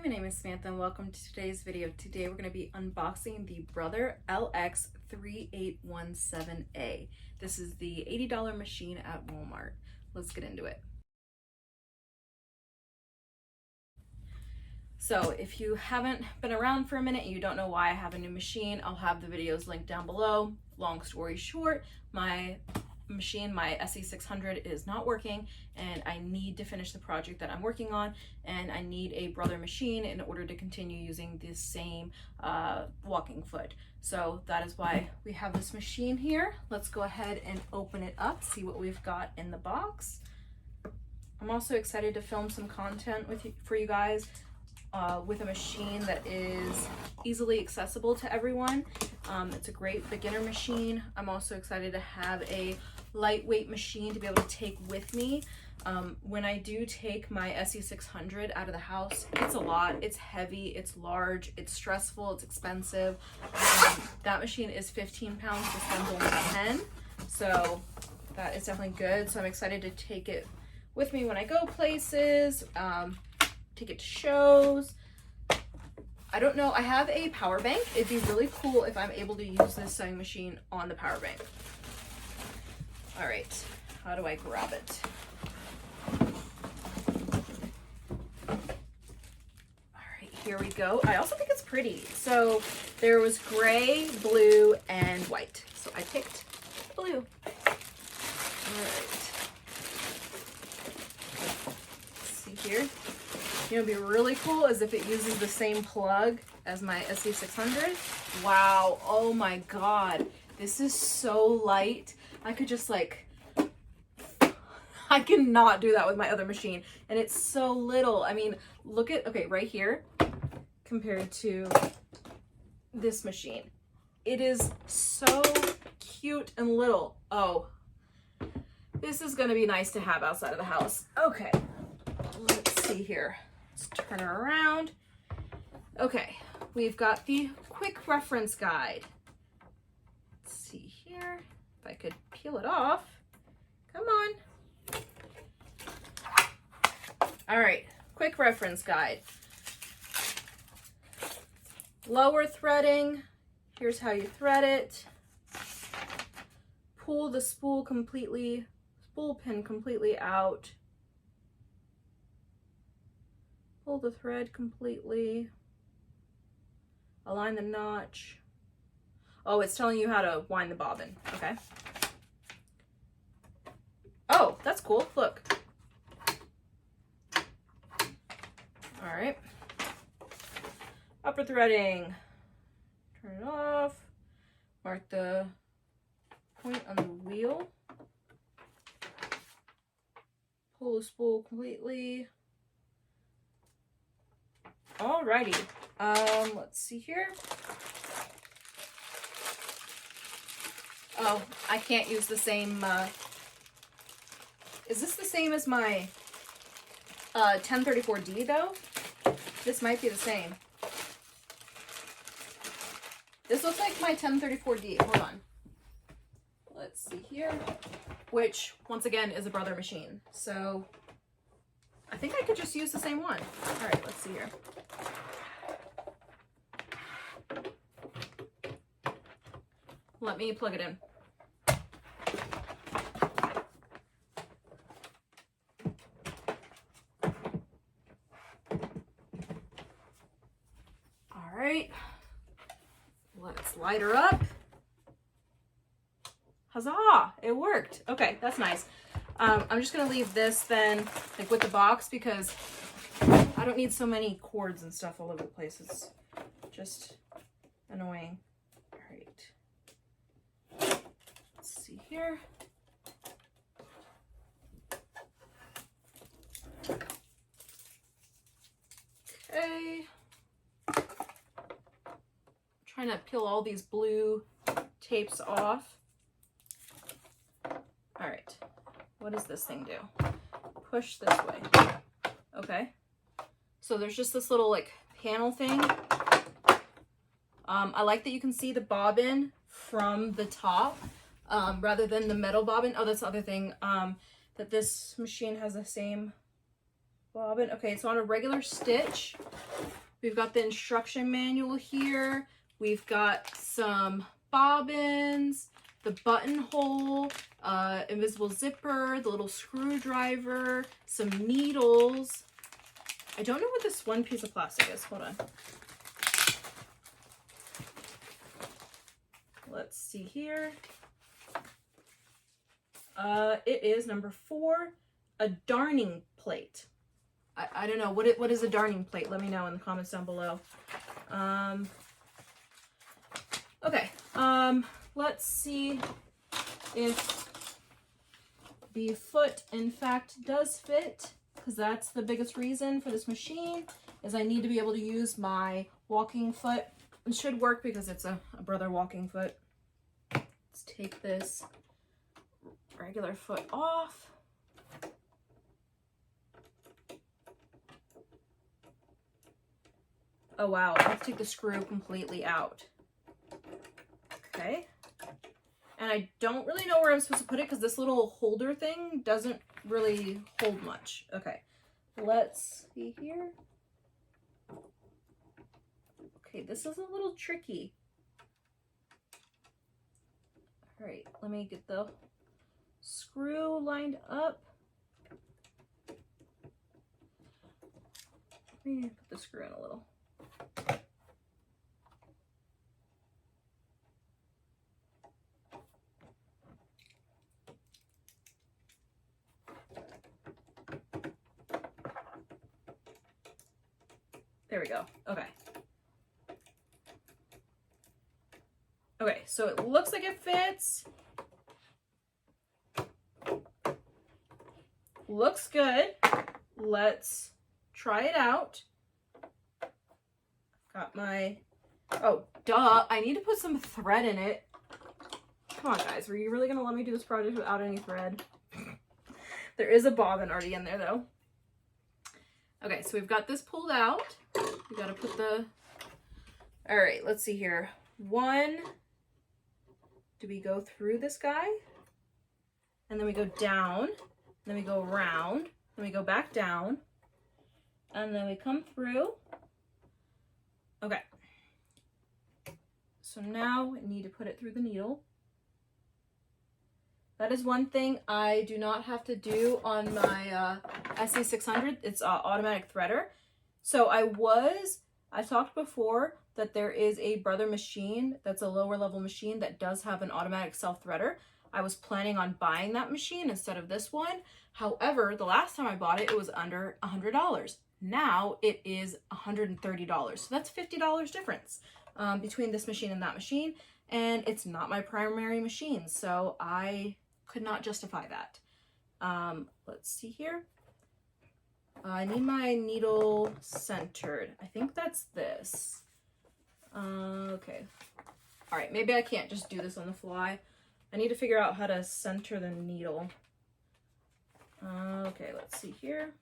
my name is Samantha and welcome to today's video. Today we're going to be unboxing the Brother LX3817A. This is the $80 machine at Walmart. Let's get into it. So if you haven't been around for a minute and you don't know why I have a new machine, I'll have the videos linked down below. Long story short, my machine, my SE600, is not working and I need to finish the project that I'm working on, and I need a Brother machine in order to continue using this same walking foot. So that is why we have this machine here. Let's go ahead and open it up, see what we've got in the box. I'm also excited to film some content for you guys with a machine that is easily accessible to everyone. It's a great beginner machine. I'm also excited to have a lightweight machine to be able to take with me. When I do take my SE600 out of the house, it's a lot. It's heavy, it's large, it's stressful, it's expensive. That machine is 15 pounds, this one's only 10. So that is definitely good. So I'm excited to take it with me when I go places, take it to shows. I don't know, I have a power bank. It'd be really cool if I'm able to use this sewing machine on the power bank. All right, how do I grab it? All right, here we go. I also think it's pretty. So there was gray, blue, and white. So I picked blue. All right. Let's see here. You know, it'd be really cool is if it uses the same plug as my SE600. Wow, oh my God. This is so light. I could just I cannot do that with my other machine. And it's so little. I mean, look at, okay, right here compared to this machine. It is so cute and little. Oh, this is gonna be nice to have outside of the house. Okay, let's see here. Let's turn her around. Okay, we've got the quick reference guide. Let's see here. If I could peel it off. Come on. All right, quick reference guide. Lower threading. Here's how you thread it. Pull the spool pin completely out. Pull the thread completely. Align the notch. Oh, it's telling you how to wind the bobbin. Okay. Oh, that's cool. Look. All right. Upper threading. Turn it off. Mark the point on the wheel. Pull the spool completely. Alrighty. Let's see here. Oh, I can't use the same, is this the same as my 1034D though? This might be the same. This looks like my 1034D. Hold on. Let's see here. Which, once again, is a Brother machine. So, I think I could just use the same one. All right, let's see here. Let me plug it in. All right, let's light her up. Huzzah, it worked. Okay, that's nice. I'm just gonna leave this then, like with the box, because I don't need so many cords and stuff all over the place. It's just annoying. All right. Let's see here. Okay. Trying to peel all these blue tapes off. All right. What does this thing do? Push this way. Okay. So there's just this little like panel thing. I like that you can see the bobbin from the top rather than the metal bobbin. Oh, that's the other thing, that this machine has the same bobbin. Okay, it's on a regular stitch. We've got the instruction manual here. We've got some bobbins, the buttonhole, invisible zipper, the little screwdriver, some needles. I don't know what this one piece of plastic is. Hold on. Let's see here. It is number 4, a darning plate. I don't know. What is a darning plate? Let me know in the comments down below. Okay. Let's see if the foot, in fact, does fit, because that's the biggest reason for this machine, is I need to be able to use my walking foot. It should work because it's a Brother walking foot. Let's take this regular foot off. Oh wow, I have to take the screw completely out. Okay. And I don't really know where I'm supposed to put it because this little holder thing doesn't really hold much. Okay, let's see here. Okay, this is a little tricky. All right, let me get the screw lined up. Let me put the screw in a little. There we go. Okay. Okay, so it looks like it fits. Looks good. Let's try it out. Got my, oh, duh, I need to put some thread in it. Come on, guys, were you really gonna let me do this project without any thread? There is a bobbin already in there, though. Okay, so we've got this pulled out. We gotta put the, all right, let's see here. 1, do we go through this guy? And then we go down, then we go around, then we go back down, and then we come through. Okay. So now I need to put it through the needle. That is one thing I do not have to do on my SE600. It's automatic threader. So I've talked before that there is a Brother machine that's a lower level machine that does have an automatic self threader. I was planning on buying that machine instead of this one. However, the last time I bought it, it was under $100. Now it is $130. So that's $50 difference between this machine and that machine. And it's not my primary machine, so I could not justify that. Let's see here. I need my needle centered. I think that's this. Okay. All right, maybe I can't just do this on the fly. I need to figure out how to center the needle. Okay, let's see here.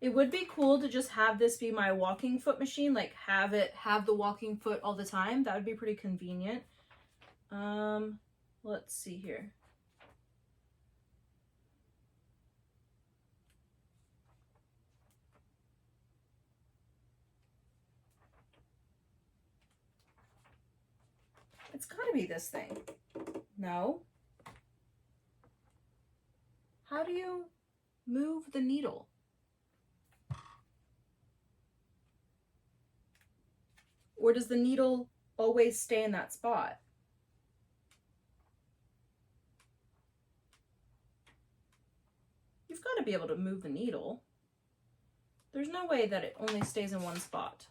It would be cool to just have this be my walking foot machine, like have the walking foot all the time. That would be pretty convenient. Let's see here. It's gotta be this thing. No. How do you move the needle? Or does the needle always stay in that spot? You've got to be able to move the needle. There's no way that it only stays in one spot.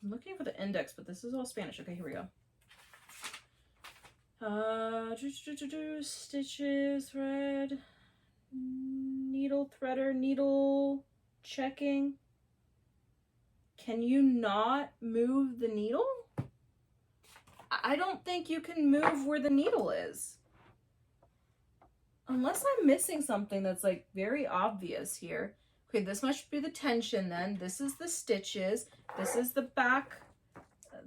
I'm looking for the index, but this is all Spanish. Okay, here we go. Stitches, thread, needle threader, needle checking. Can you not move the needle? I don't think you can move where the needle is. Unless I'm missing something that's like very obvious here. Okay, this must be the tension then. This is the stitches. This is the back,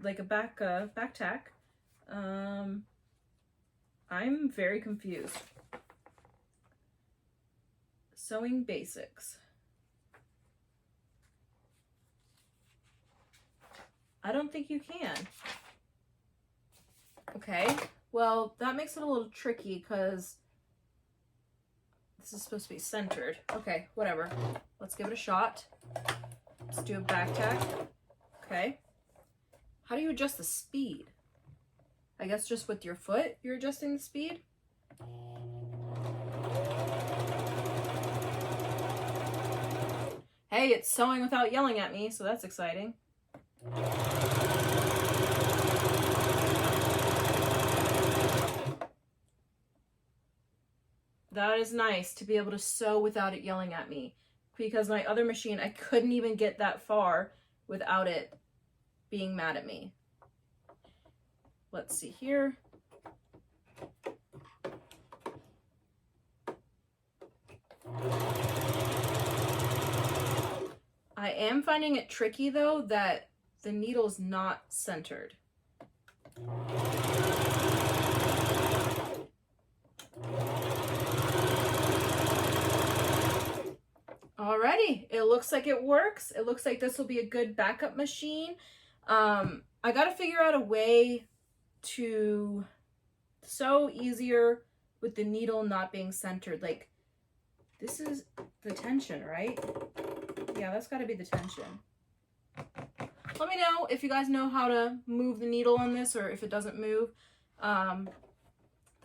like a back tack. I'm very confused. Sewing basics. I don't think you can. Okay, well, that makes it a little tricky because this is supposed to be centered. Okay, whatever. Let's give it a shot. Let's do a back tack. Okay. How do you adjust the speed? I guess just with your foot, you're adjusting the speed? Hey, it's sewing without yelling at me, so that's exciting. That is nice to be able to sew without it yelling at me, because my other machine, I couldn't even get that far without it being mad at me. Let's see here. I am finding it tricky though that the needle's not centered. Alrighty, it looks like it works. It looks like this will be a good backup machine. I gotta figure out a way to sew easier with the needle not being centered. Like, this is the tension, right? Yeah, that's gotta be the tension. Let me know if you guys know how to move the needle on this or if it doesn't move. The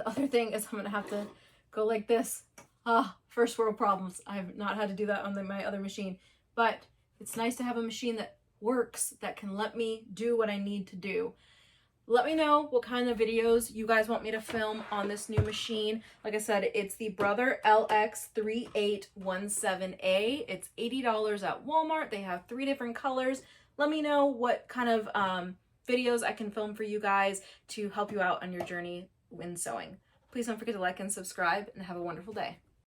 other thing is I'm gonna have to go like this. First world problems. I've not had to do that on my other machine, but it's nice to have a machine that works, that can let me do what I need to do. Let me know what kind of videos you guys want me to film on this new machine. Like I said, it's the Brother LX3817A. It's $80 at Walmart. They have 3 different colors. Let me know what kind of videos I can film for you guys to help you out on your journey when sewing. Please don't forget to like and subscribe, and have a wonderful day.